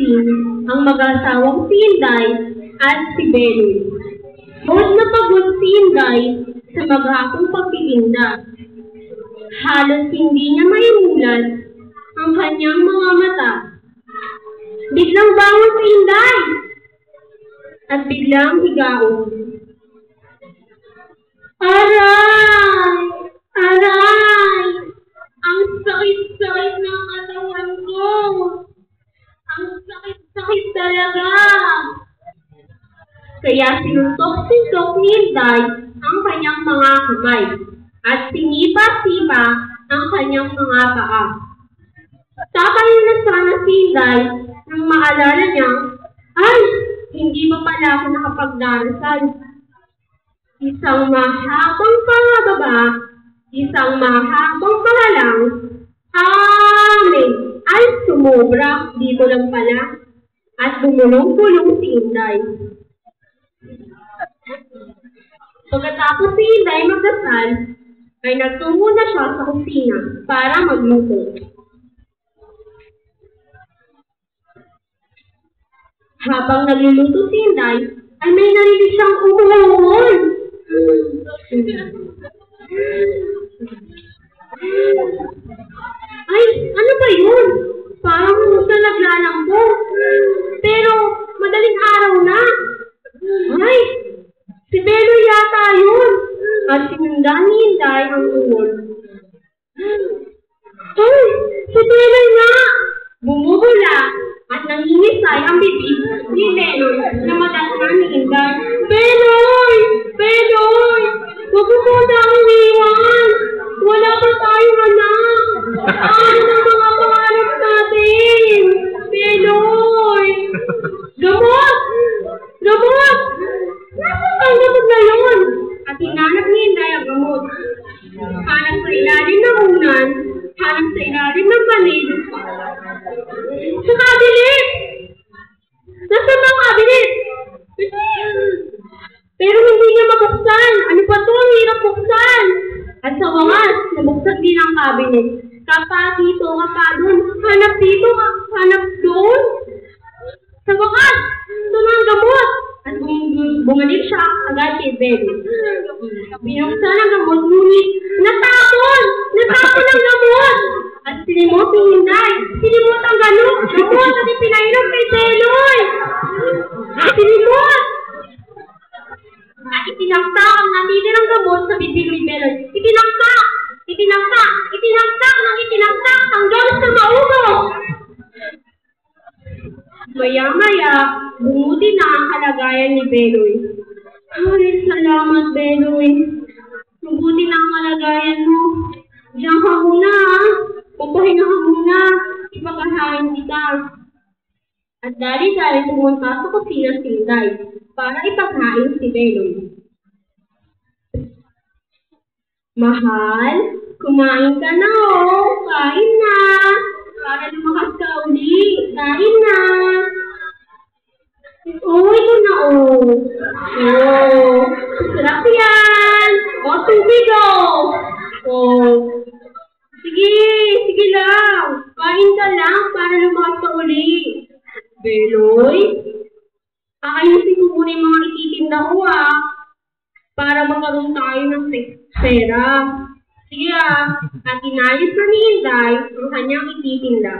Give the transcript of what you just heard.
din ang mag-asawang si Inday at si Beloy. Pagod na pagod si Inday sa maghapong pagtitinda. Halos hindi niya maimulat ang kanyang mga mata. Biglang bangon si Inday at biglang higaon. Aray! Aray! Ang sakit-sakit ng katawan ko! Ang sakit-sakit talaga! Kaya sinuntok-sintok ni Inday ang kanyang mga kamay at sinipa-sipa ang kanyang mga paa. Takayin na sana si Inday nang maalala niya, ay, hindi pa pala ako nakapagdarasal. Isang mahabang pangababa, isang mahabang pangalang, amen, ay sumobra dito lang pala at bumulong-bulong si Inday. Pagkatapos si Inday magdasal, ay nagtungo na siya sa kusina para magluto. Habang nagluluto si Inday, ay may narinig siyang umuhol. Ay, ano ba yun? Parang sa naglalampo. Pero, madaling araw na. Ay, si Beloy yata yun. At sinundan ni Inday ang uwol. Ay, si Beloy nga! Bumubula at nangingisay ang bibig ni Beloy na madasal ni Inday. Beloy! Beloy! Huwag mo muna akong iwan! Wala pa tayong anak! Ano ang mga pangarap natin? Beloy! Gamot! Gamot! Nasaan ang gamot na yun? At hinanap ni Inday ang gamot. Hanap sa ilalim ng unan, hanap sa ilalim ng balid. Sa kabinet! Nasa mga kabinet! Pero hindi niya mabuksan. Ano pa to? Ang hirap buksan. At sa wakas, nabuksan din ang kabinet. Kapa dito, kapa doon. Hanap dito, hanap doon. Sa wakas, ito na ang gamot. At bumalik siya agad kay Beloy. Binuksan ang gamot, ngunit natapon! Natapon ang gamot! At sinimot ni Inday. Sinimot ang gamot at ipinainom kay Beloy. Sinimot! At itinaktak ang natitirang gamot sa bibig ni Beloy. Itinaktak! Itinaktak! Itinaktak ng itinaktak hanggang sa maumo! Maya-maya, bumuti na ang kalagayan ni Beloy. Ay, salamat, Beloy. Mabuti na ang kalagayan mo. Diyan ka muna, ha? Papahinga ka muna. Ipagkahain kita. At dali-dali pumunta sa kusina si Inday para ipaghain si Beloy. Mahal, kumain ka na, oh. Kain na. Para lumakas ka uli. Kain na. Oh, ito na, oh. Oh, sarap yan. Oh, tubig, oh. Oh. Sige, sige lang. Kain ka lang para lumakas ka uli. Beloy, aayusin ko muna yung mga ititinda ko, ah. Para magkaroon tayo ng pera. Sige, ah. At inayos na ni Inday ang kanyang ititinda.